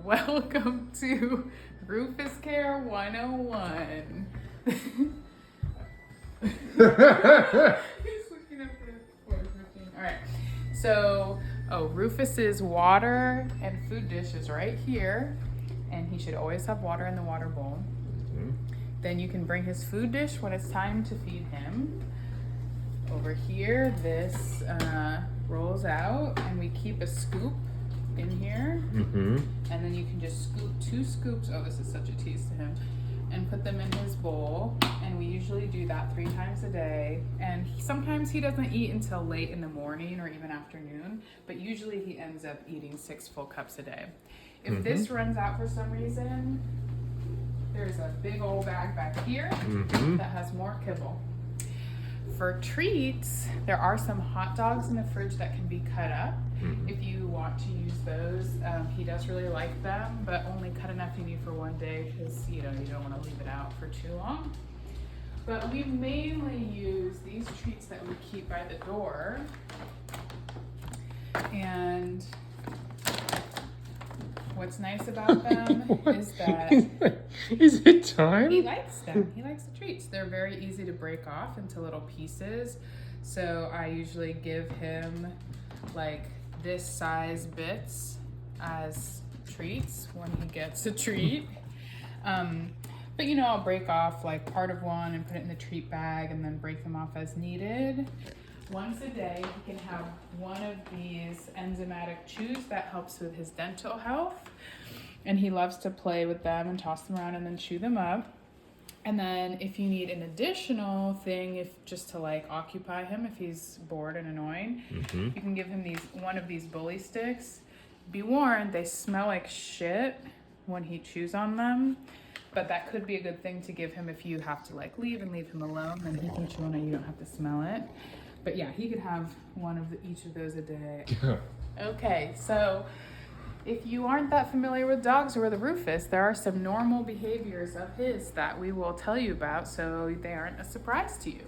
Welcome to Rufus Care 101. He's looking up the machine. All right. So, Rufus's water and food dish is right here, and he should always have water in the water bowl. Mm-hmm. Then you can bring his food dish when it's time to feed him. Over here, this rolls out, and we keep a scoop in here, and then you can just scoop 2 scoops. Oh, this is such a tease to him, and put them in his bowl. And we usually do that 3 times a day. And sometimes he doesn't eat until late in the morning or even afternoon, but usually he ends up eating 6 full cups a day. If this runs out for some reason, there's a big old bag back here that has more kibble. For treats, there are some hot dogs in the fridge that can be cut up. If you want to use those, he does really like them, but only cut enough you need for one day because you don't want to leave it out for too long. But we mainly use these treats that we keep by the door. And what's nice about them is that is it time? He likes them. He likes the treats. They're very easy to break off into little pieces. So I usually give him like this size bits as treats when he gets a treat. But I'll break off like part of one and put it in the treat bag and then break them off as needed. Once a day, he can have one of these enzymatic chews that helps with his dental health. And he loves to play with them and toss them around and then chew them up. And then if you need an additional thing, just to like occupy him if he's bored and annoying, you can give him one of these bully sticks. Be warned, they smell like shit when he chews on them. But that could be a good thing to give him if you have to like leave and leave him alone. Then he can chew on it, you don't have to smell it. But yeah, he could have one of each of those a day. Okay, so if you aren't that familiar with dogs or the Rufus, there are some normal behaviors of his that we will tell you about so they aren't a surprise to you.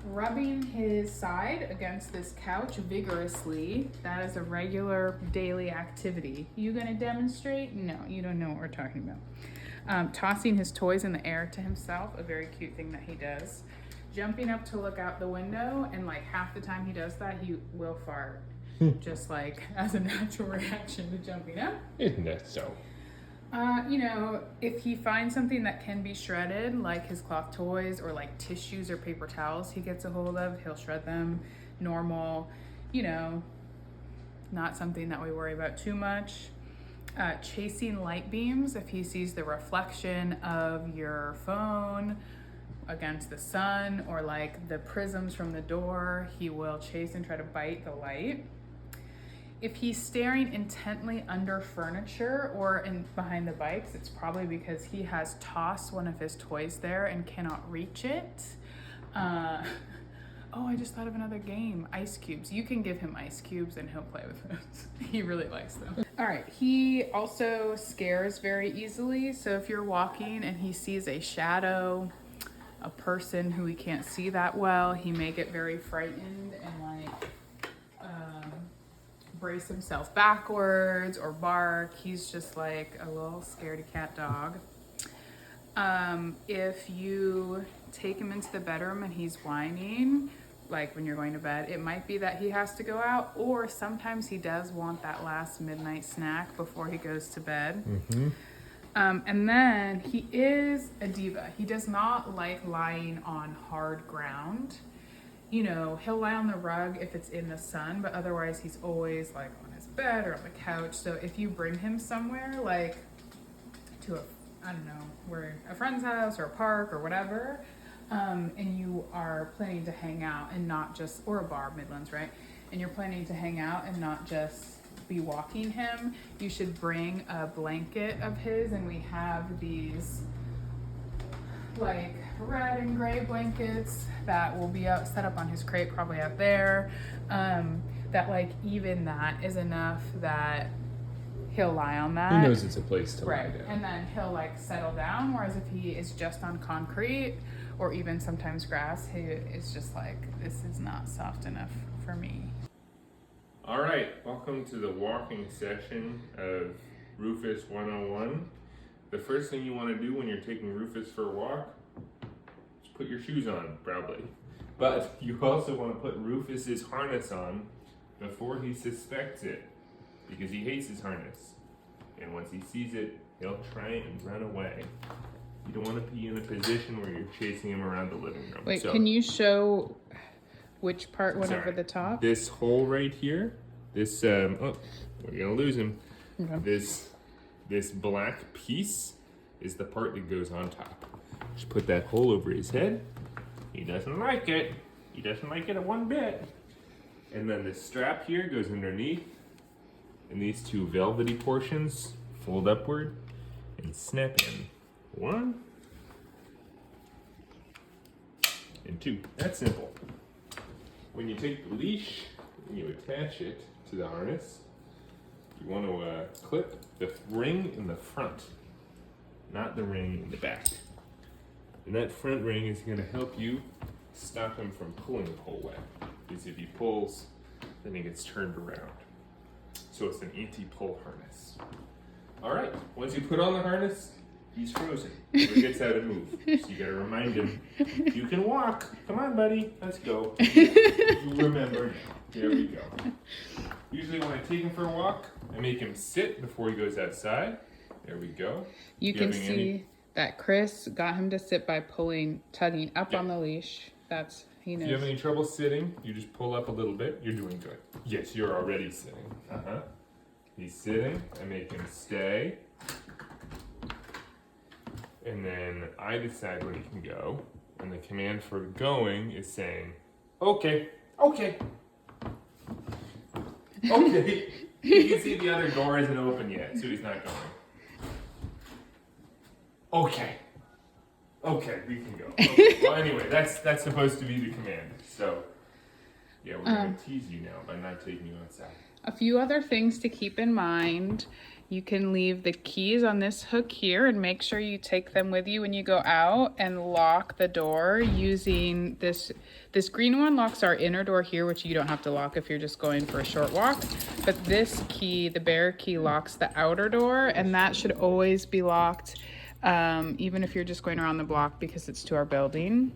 Rubbing his side against this couch vigorously, that is a regular daily activity. You gonna demonstrate? No, you don't know what we're talking about. Tossing his toys in the air to himself, a very cute thing that he does. Jumping up to look out the window, and like half the time he does that, he will fart. Just like as a natural reaction to jumping up. Isn't that so? If he finds something that can be shredded, like his cloth toys or like tissues or paper towels he gets a hold of, he'll shred them. Normal, not something that we worry about too much. Chasing light beams, if he sees the reflection of your phone against the sun or like the prisms from the door, he will chase and try to bite the light. If he's staring intently under furniture or behind the bikes, it's probably because he has tossed one of his toys there and cannot reach it. I just thought of another game, ice cubes. You can give him ice cubes and he'll play with those. He really likes them. All right, he also scares very easily. So if you're walking and he sees a shadow, a person who he can't see that well, he may get very frightened and brace himself backwards or bark. He's just like a little scaredy cat dog. If you take him into the bedroom and he's whining, like when you're going to bed, it might be that he has to go out, or sometimes he does want that last midnight snack before he goes to bed. And then he is a diva. He does not like lying on hard ground. He'll lie on the rug if it's in the sun, but otherwise he's always like on his bed or on the couch. So if you bring him somewhere, like to a friend's house or a park or whatever, and you are planning to hang out and not just, or a bar, Midlands, right? And you're planning to hang out and not just be walking him, you should bring a blanket of his, and we have these like red and gray blankets that will be set up on his crate, probably out there, that like even that is enough that he'll lie on that. He knows it's a place to lie down. And then he'll like settle down, whereas if he is just on concrete or even sometimes grass, he is just like, this is not soft enough for me. All right, welcome to the walking section of Rufus 101. The first thing you want to do when you're taking Rufus for a walk is put your shoes on, probably. But you also want to put Rufus's harness on before he suspects it, because he hates his harness. And once he sees it, he'll try and run away. You don't want to be in a position where you're chasing him around the living room. Wait, can you show which part went over the top? This hole right here, this, oh, we're gonna lose him. Okay. This black piece is the part that goes on top. Just put that hole over his head. He doesn't like it. He doesn't like it one bit. And then the strap here goes underneath. And these two velvety portions fold upward and snap in. 1 and 2. That's simple. When you take the leash and you attach it to the harness, you want to clip the ring in the front, not the ring in the back. And that front ring is going to help you stop him from pulling the whole way. Because if he pulls, then he gets turned around. So it's an anti-pull harness. All right, once you put on the harness, he's frozen. He forgets how to move. So you gotta remind him, you can walk. Come on, buddy, let's go. You remember now. There we go. Usually when I take him for a walk, I make him sit before he goes outside. There we go. You can see that Chris got him to sit by tugging up on the leash. He knows. If you have any trouble sitting, you just pull up a little bit. You're doing good. Yes, you're already sitting. He's sitting. I make him stay. And then I decide when he can go. And the command for going is saying, okay, okay, okay. You can see the other door isn't open yet, so he's not going. Okay. Okay, we can go. Okay. Well, anyway, that's supposed to be the command. So, yeah, we're going to tease you now by not taking you outside. A few other things to keep in mind. You can leave the keys on this hook here and make sure you take them with you when you go out, and lock the door using this green one locks our inner door here, which you don't have to lock if you're just going for a short walk. But this key, the bear key, locks the outer door, and that should always be locked. Even if you're just going around the block, because it's to our building.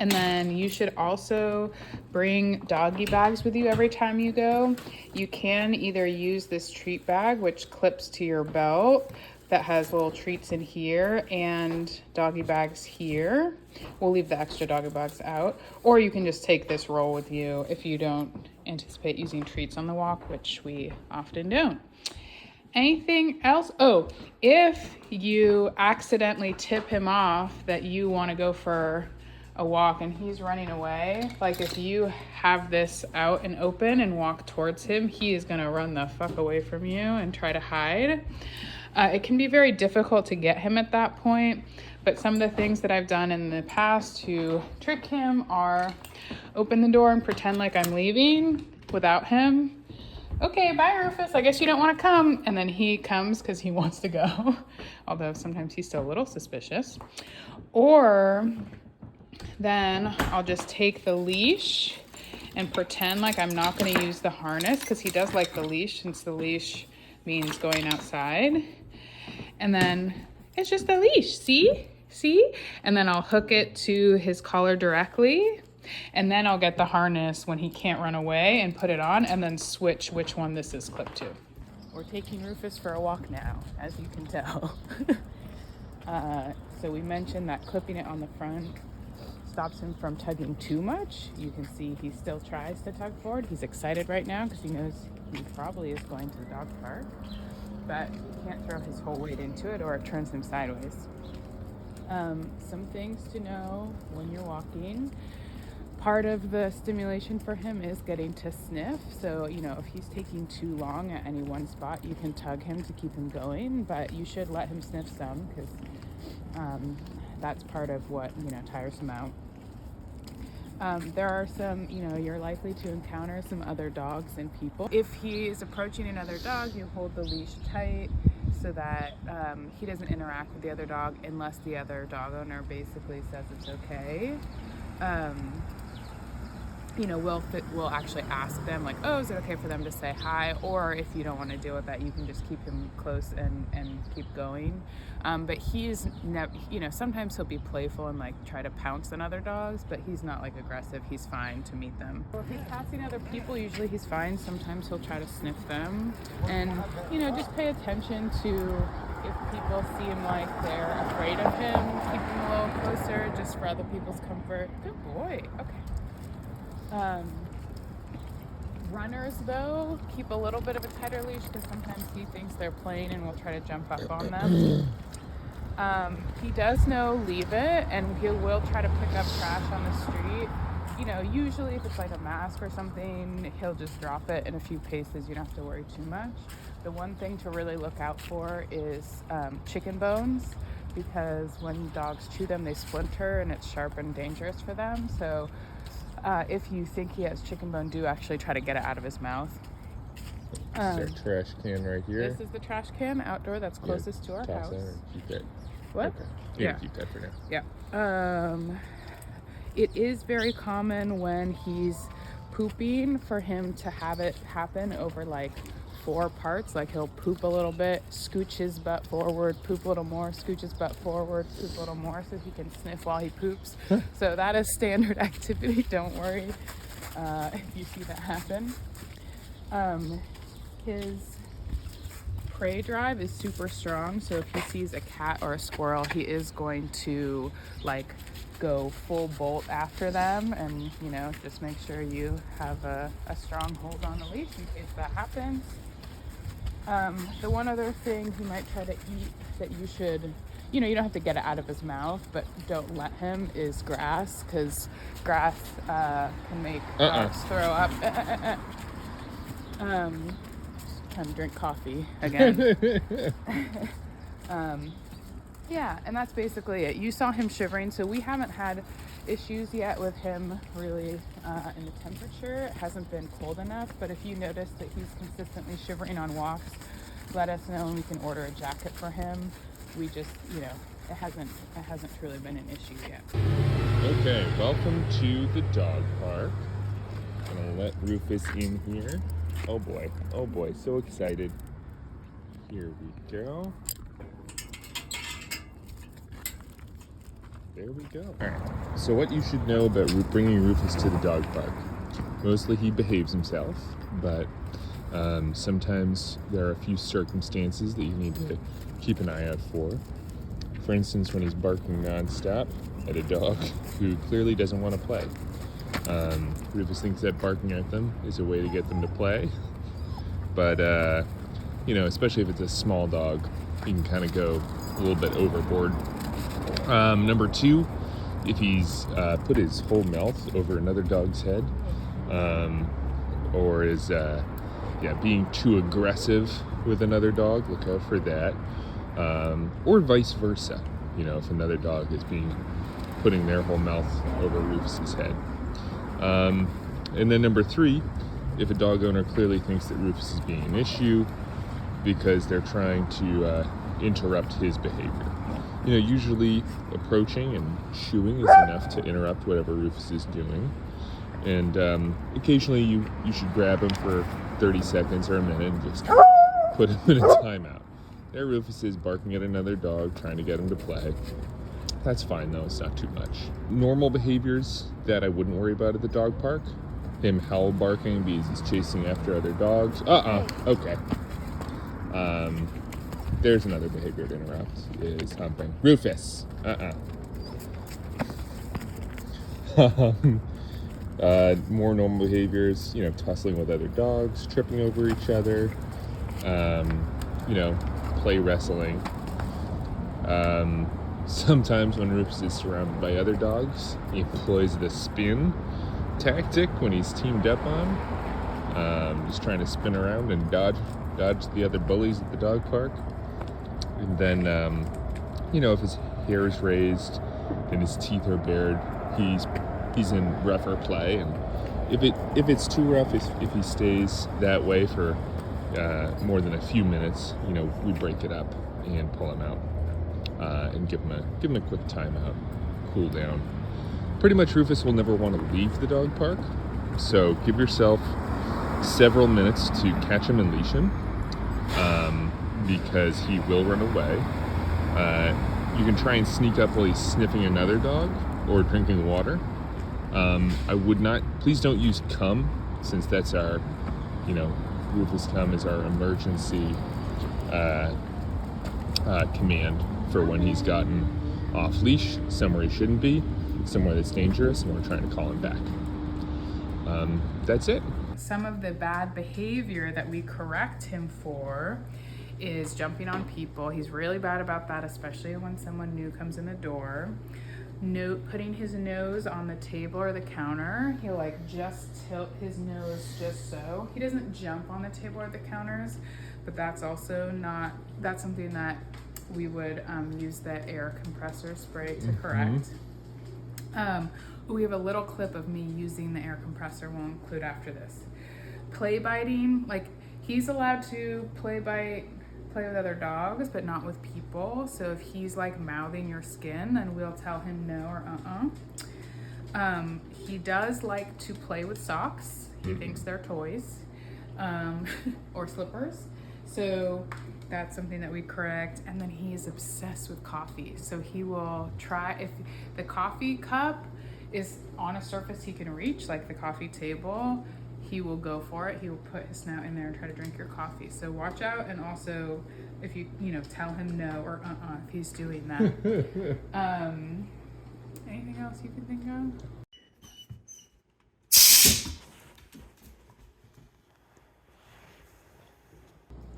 And then you should also bring doggy bags with you every time you go. You can either use this treat bag, which clips to your belt, that has little treats in here, and doggy bags here. We'll leave the extra doggy bags out. Or you can just take this roll with you if you don't anticipate using treats on the walk, which we often don't. Anything else? Oh, if you accidentally tip him off that you want to go for a walk and he's running away, like if you have this out and open and walk towards him, he is going to run the fuck away from you and try to hide. It can be very difficult to get him at that point, but some of the things that I've done in the past to trick him are open the door and pretend like I'm leaving without him. Okay, bye Rufus, I guess you don't want to come. And then he comes because he wants to go. Although sometimes he's still a little suspicious. Or then I'll just take the leash and pretend like I'm not going to use the harness, because he does like the leash, since the leash means going outside. And then it's just a leash, see? And then I'll hook it to his collar directly. And then I'll get the harness when he can't run away and put it on, and then switch which one this is clipped to. We're taking Rufus for a walk now, as you can tell. So we mentioned that clipping it on the front stops him from tugging too much. You can see he still tries to tug forward. He's excited right now because he knows he probably is going to the dog park, but he can't throw his whole weight into it or it turns him sideways. Some things to know when you're walking. Part of the stimulation for him is getting to sniff. So, if he's taking too long at any one spot, you can tug him to keep him going, but you should let him sniff some, because that's part of what, tires him out. There are some, you're likely to encounter some other dogs and people. If he is approaching another dog, you hold the leash tight so that he doesn't interact with the other dog unless the other dog owner basically says it's okay. we'll actually ask them like, oh, is it okay for them to say hi? Or if you don't want to deal with that, you can just keep him close and keep going. But he's never, sometimes he'll be playful and like try to pounce on other dogs, but he's not like aggressive. He's fine to meet them. If he's passing other people, usually he's fine. Sometimes he'll try to sniff them, and just pay attention to if people seem like they're afraid of him, keep him a little closer just for other people's comfort. Good boy. Okay. Runners, though, keep a little bit of a tighter leash because sometimes he thinks they're playing and will try to jump up on them. He does know leave it, and he will try to pick up trash on the street. Usually if it's like a mask or something, he'll just drop it in a few paces. You don't have to worry too much. The one thing to really look out for is chicken bones, because when dogs chew them, they splinter and it's sharp and dangerous for them. So if you think he has chicken bone, do actually try to get it out of his mouth. Is there a trash can right here? This is the trash can outdoor that's closest to our house. Keep that. What? Okay. Yeah, keep that for now. Yeah. It is very common when he's pooping for him to have it happen over like 4 parts. Like he'll poop a little bit, scooch his butt forward, poop a little more, scooch his butt forward, poop a little more, so he can sniff while he poops. So that is standard activity. Don't worry if you see that happen. His prey drive is super strong, so if he sees a cat or a squirrel, he is going to like go full bolt after them, and just make sure you have a strong hold on the leash in case that happens. The one other thing he might try to eat that you should, you don't have to get it out of his mouth, but don't let him, is grass, because grass can make dogs throw up. Trying to drink coffee again. Yeah, and that's basically it. You saw him shivering, so we haven't had issues yet with him really in the temperature. It hasn't been cold enough, but if you notice that he's consistently shivering on walks, let us know and we can order a jacket for him. We just, it hasn't truly been an issue yet. Okay, welcome to the dog park. I'm gonna let Rufus in here. Oh boy, so excited. Here we go. There we go. All right, so what you should know about bringing Rufus to the dog park. Mostly he behaves himself, but sometimes there are a few circumstances that you need to keep an eye out for. For instance, when he's barking nonstop at a dog who clearly doesn't want to play. Rufus thinks that barking at them is a way to get them to play, but especially if it's a small dog, you can kind of go a little bit overboard. Number 2, if he's put his whole mouth over another dog's head, or is being too aggressive with another dog, look out for that. Or vice versa, if another dog is putting their whole mouth over Rufus's head. And then number 3, if a dog owner clearly thinks that Rufus is being an issue because they're trying to interrupt his behavior. Usually approaching and shooing is enough to interrupt whatever Rufus is doing. And occasionally you should grab him for 30 seconds or a minute and just put him in a timeout. There Rufus is barking at another dog, trying to get him to play. That's fine though, it's not too much. Normal behaviors that I wouldn't worry about at the dog park. Him howl barking because he's chasing after other dogs. Okay. There's another behavior to interrupt, is humping. Rufus, more normal behaviors, tussling with other dogs, tripping over each other, play wrestling. Sometimes when Rufus is surrounded by other dogs, he employs the spin tactic when he's teamed up on, just trying to spin around and dodge the other bullies at the dog park. And then, if his hair is raised and his teeth are bared, he's in rougher play. And if it's too rough, if he stays that way for more than a few minutes, we break it up and pull him out and give him a quick timeout, cool down. Pretty much Rufus will never want to leave the dog park. So give yourself several minutes to catch him and leash him, because he will run away. You can try and sneak up while he's sniffing another dog or drinking water. I would not, please don't use come, since that's our, Rufus come is our emergency command for when he's gotten off leash, somewhere he shouldn't be, somewhere that's dangerous, and we're trying to call him back. That's it. Some of the bad behavior that we correct him for is jumping on people. He's really bad about that, especially when someone new comes in the door. Putting his nose on the table or the counter. He'll like just tilt his nose just so. He doesn't jump on the table or the counters, but that's also not, that's something that we would use the air compressor spray to correct. We have a little clip of me using the air compressor we'll include after this. Play biting, like he's allowed to play with other dogs, but not with people. So if he's like mouthing your skin, then we'll tell him no or he does like to play with socks. He thinks they're toys, or slippers. So that's something that we correct. And then he is obsessed with coffee. So he will try, if the coffee cup is on a surface he can reach, like the coffee table, he will go for it. He will put his snout in there and try to drink your coffee. So watch out. And also if you tell him no or if he's doing that. Anything else you can think of?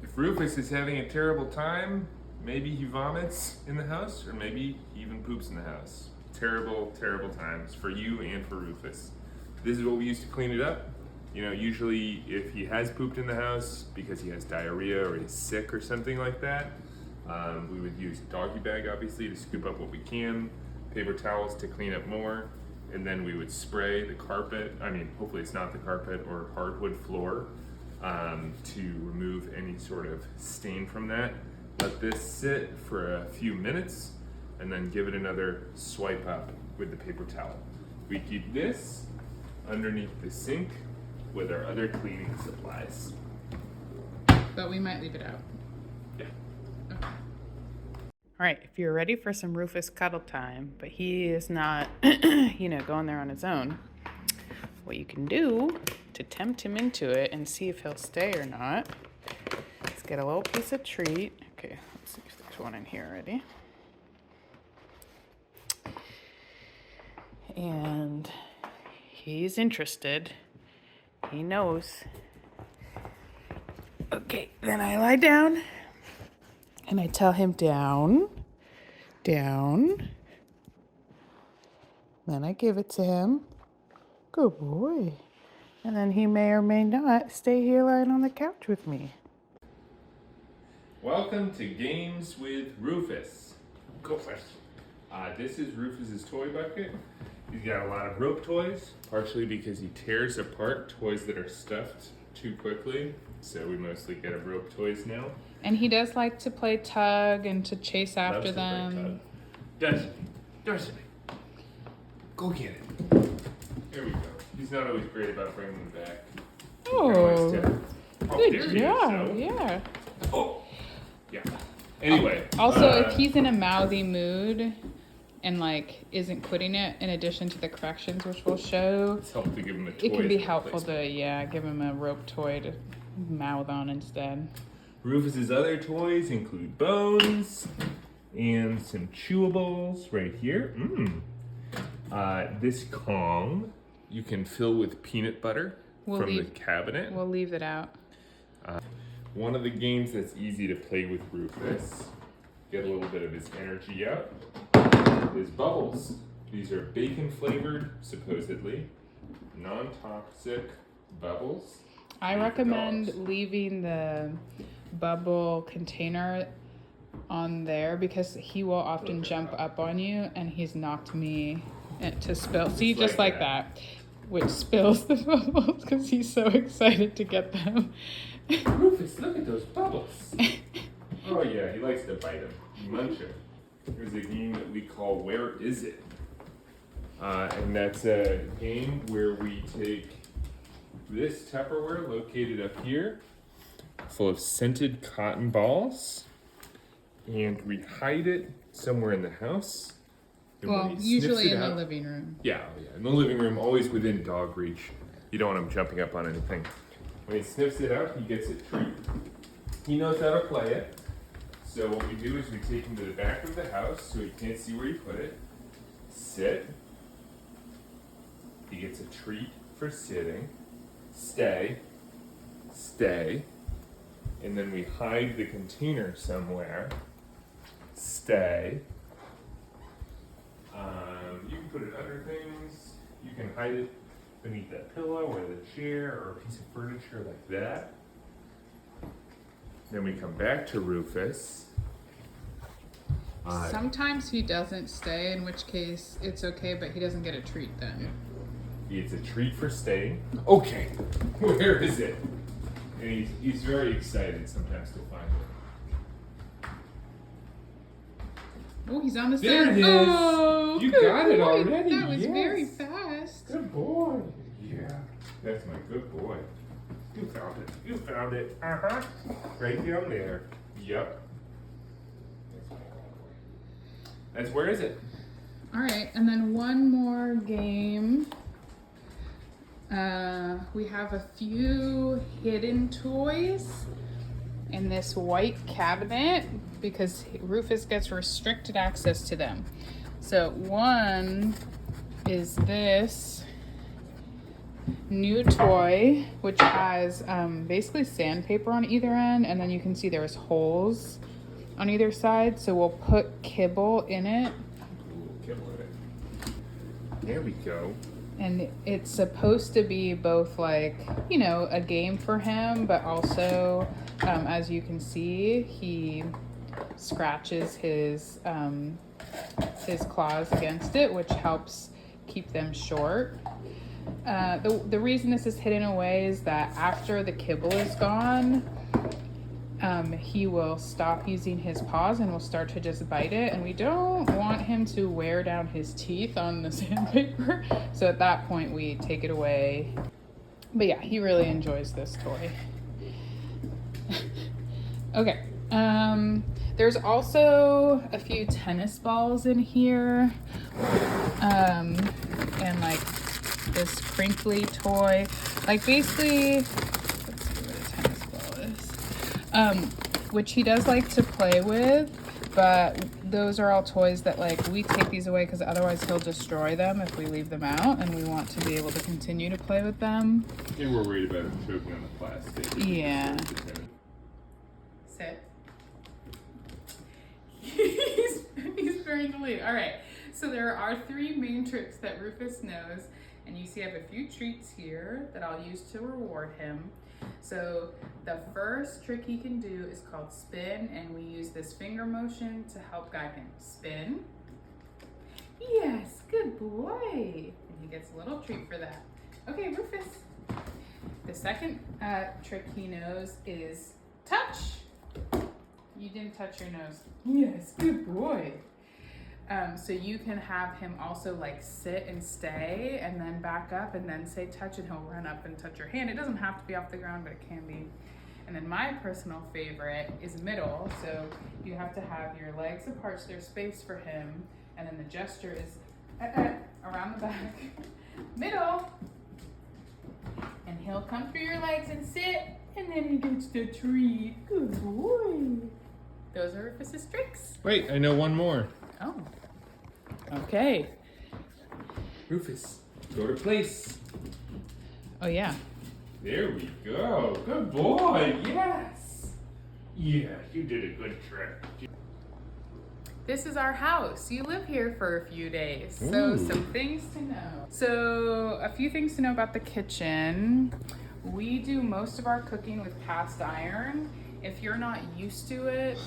If Rufus is having a terrible time, maybe he vomits in the house, or maybe he even poops in the house. Terrible, terrible times for you and for Rufus. This is what we use to clean it up. Usually if he has pooped in the house because he has diarrhea or he's sick or something like that, we would use doggy bag, obviously, to scoop up what we can, paper towels to clean up more, and then we would spray the carpet, hopefully it's not the carpet or hardwood floor, to remove any sort of stain from that. Let this sit for a few minutes, and then give it another swipe up with the paper towel. We keep this underneath the sink with our other cleaning supplies. But we might leave it out. Yeah. Okay. All right, if you're ready for some Rufus cuddle time, but he is not, going there on his own, what you can do to tempt him into it and see if he'll stay or not, let's get a little piece of treat. Okay, let's see if there's one in here already. And he's interested. He knows. Okay, then I lie down and I tell him down, down. Then I give it to him. Good boy. And then he may or may not stay here lying on the couch with me. Welcome to Games with Rufus. Go first. This is Rufus's toy bucket. He's got a lot of rope toys, partially because he tears apart toys that are stuffed too quickly. So we mostly get rope toys now. And he does like to play tug and to chase after them. Darcy, go get it. There we go. He's not always great about bringing them back. Oh, Good good job. Yeah. Oh, yeah. Anyway. Also, if he's in a mouthy mood and isn't quitting it, in addition to the corrections which we'll show, it's helpful to give him a toy. It can be helpful to give him a rope toy to mouth on instead. Rufus's other toys include bones and some chewables right here. This Kong you can fill with peanut butter from the cabinet. We'll leave it out. One of the games that's easy to play with Rufus, get a little bit of his energy out, is bubbles. These are bacon flavored, supposedly, non-toxic bubbles. I recommend leaving the bubble container on there because he will often jump up on you, and he's knocked me to spill. See, just like that, which spills the bubbles because he's so excited to get them. Rufus, look at those bubbles. Oh yeah, he likes to bite them, munch them. There's a game that we call Where Is It? And that's a game where we take this Tupperware located up here, full of scented cotton balls, and we hide it somewhere in the house. And when Well, he sniffs usually it in the out- living room. Yeah, in the living room, always within dog reach. You don't want him jumping up on anything. When he sniffs it out, he gets a treat. He knows how to play it. So what we do is we take him to the back of the house so he can't see where you put it. Sit. He gets a treat for sitting. Stay. Stay. And then we hide the container somewhere. Stay. You can put it under things. You can hide it beneath that pillow or the chair or a piece of furniture like that. Then we come back to Rufus. Sometimes he doesn't stay, in which case it's okay, but he doesn't get a treat then. He gets a treat for staying. Okay, where is it? And he's very excited sometimes to find it. Oh, he's on the There stand. it is. Oh, You good got it boy. already. That was Yes. very fast. Good boy. Yeah, that's my good boy. You found it. You found it. Uh-huh. Right down there. Yep. That's my good boy. That's where is it? All right, and then one more game. We have a few hidden toys in this white cabinet because Rufus gets restricted access to them. So one is this new toy, which has basically sandpaper on either end, and then you can see there's holes on either side. So we'll put kibble in it. Ooh, kibble in it. There we go. And it's supposed to be both like, you know, a game for him, but also, as you can see, he scratches his claws against it, which helps keep them short. The reason this is hidden away is that after the kibble is gone, he will stop using his paws and will start to just bite it, and we don't want him to wear down his teeth on the sandpaper, so at that point we take it away. But yeah, he really enjoys this toy. Okay, there's also a few tennis balls in here, and like this crinkly toy, like basically, let's see what a tennis ball is. Which he does like to play with, but those are all toys that like we take these away because otherwise he'll destroy them if we leave them out, and we want to be able to continue to play with them. And we're worried about him choking on the plastic. Yeah. Sit. He's bearing the lead. All right. So there are 3 main tricks that Rufus knows, and you see I have a few treats here that I'll use to reward him. So the first trick he can do is called spin, and we use this finger motion to help guide him. Spin. Yes, good boy. And he gets a little treat for that. Okay, Rufus. The second trick he knows is touch. You didn't touch your nose. Yes, good boy. So you can have him also like sit and stay and then back up and then say touch, and he'll run up and touch your hand. It doesn't have to be off the ground, but it can be. And then my personal favorite is middle. So you have to have your legs apart so there's space for him. And then the gesture is around the back. Middle. And he'll come through your legs and sit, and then he gets the treat. Good boy. Those are Rufus's tricks. Wait, I know one more. Oh. Okay. Rufus, go to place. Oh, yeah. There we go. Good boy. Yes. Yeah, you did a good trick. This is our house. You live here for a few days. So Ooh. some things to know. So a few things to know about the kitchen. We do most of our cooking with cast iron. If you're not used to it,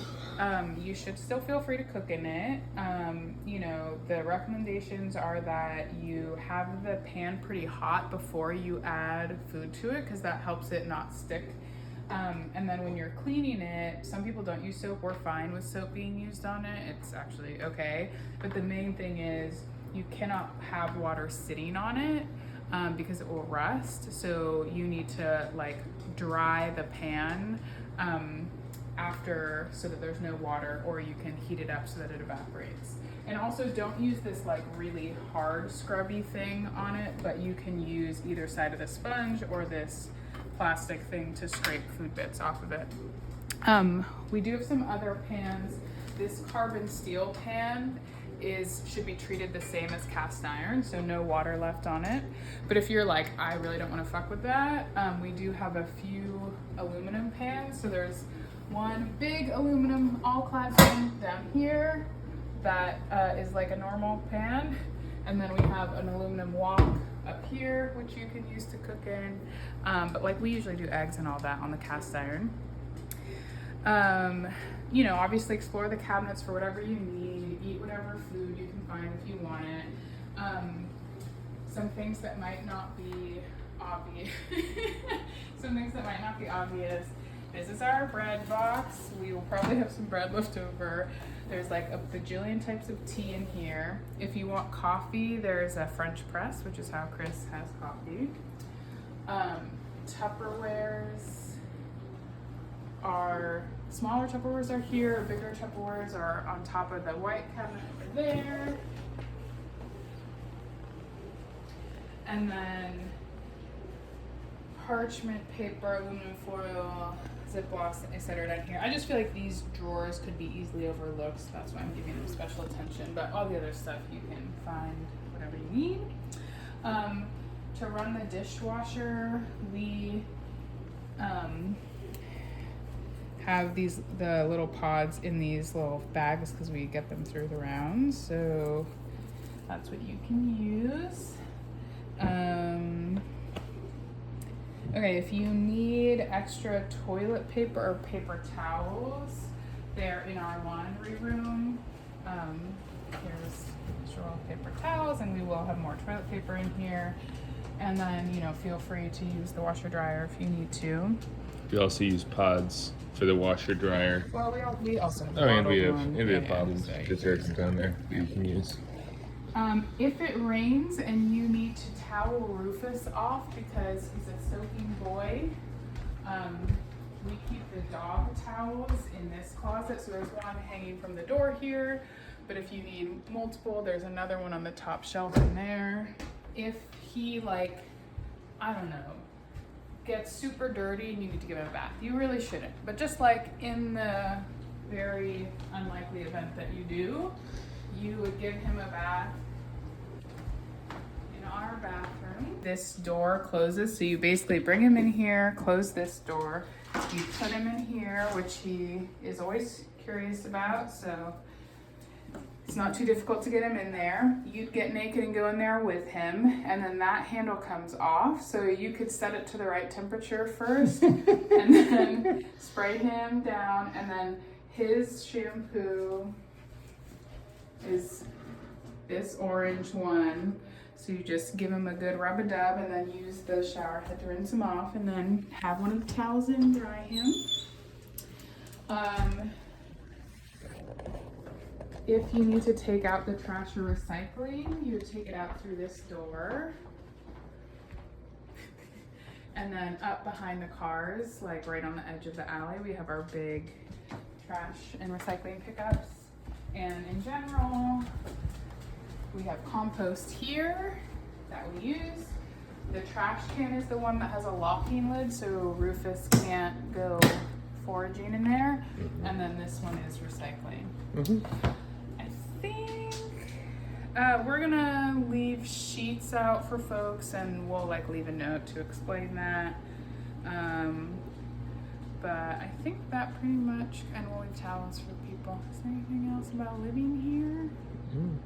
you should still feel free to cook in it. You know, the recommendations are that you have the pan pretty hot before you add food to it, because that helps it not stick. And then when you're cleaning it, some people don't use soap. We're fine with soap being used on it. It's actually okay. But the main thing is you cannot have water sitting on it. because it will rust. So you need to like dry the pan after, so that there's no water, or you can heat it up so that it evaporates. And also don't use this like really hard scrubby thing on it, but you can use either side of the sponge or this plastic thing to scrape food bits off of it. We do have some other pans. This carbon steel pan should be treated the same as cast iron, so no water left on it. But if you're like, I really don't want to fuck with that, we do have a few aluminum pans. So there's one big aluminum all-clad pan down here that is like a normal pan, and then we have an aluminum wok up here which you can use to cook in, but like we usually do eggs and all that on the cast iron. You know, obviously explore the cabinets for whatever you need, eat whatever food you can find if you want it. Some things that might not be obvious This is our bread box. We will probably have some bread left over. There's like a bajillion types of tea in here. If you want coffee, there's a French press, which is how Chris has coffee. Tupperwares are, smaller Tupperwares are here, bigger Tupperwares are on top of the white cabinet over there. And then parchment paper, aluminum foil, Ziplocs, etc. down here. I just feel like these drawers could be easily overlooked, so that's why I'm giving them special attention. But all the other stuff you can find whatever you need. To run the dishwasher, we have the little pods in these little bags because we get them through the rounds. So that's what you can use. Okay, if you need extra toilet paper or paper towels, they're in our laundry room. Here's extra roll of paper towels, and we will have more toilet paper in here. And then, you know, feel free to use the washer dryer if you need to. We also use pods for the washer dryer. Well, we also have and we bottled have bottles, detergent down there that you can use. If it rains and you need to towel Rufus off because he's a soaking boy, we keep the dog towels in this closet. So there's one hanging from the door here, but if you need multiple, there's another one on the top shelf in there. If he, like, I don't know, gets super dirty and you need to give him a bath, you really shouldn't. But just like in the very unlikely event that you do, you would give him a bath in our bathroom. This door closes, so you basically bring him in here, close this door, you put him in here, which he is always curious about, so it's not too difficult to get him in there. You'd get naked and go in there with him, and then that handle comes off, so you could set it to the right temperature first, and then spray him down, and then his shampoo is this orange one. So you just give him a good rub-a-dub and then use the shower head to rinse him off, and then have one of the towels in, dry him. If you need to take out the trash or recycling, you would take it out through this door. And then up behind the cars, like right on the edge of the alley, we have our big trash and recycling pickups. And in general, we have compost here that we use. The trash can is the one that has a locking lid, so Rufus can't go foraging in there. Mm-hmm. And then this one is recycling. Mm-hmm. I think we're gonna leave sheets out for folks, and we'll like leave a note to explain that. But I think that pretty much, and we'll leave towels for people. Is there anything else about living here? Mm.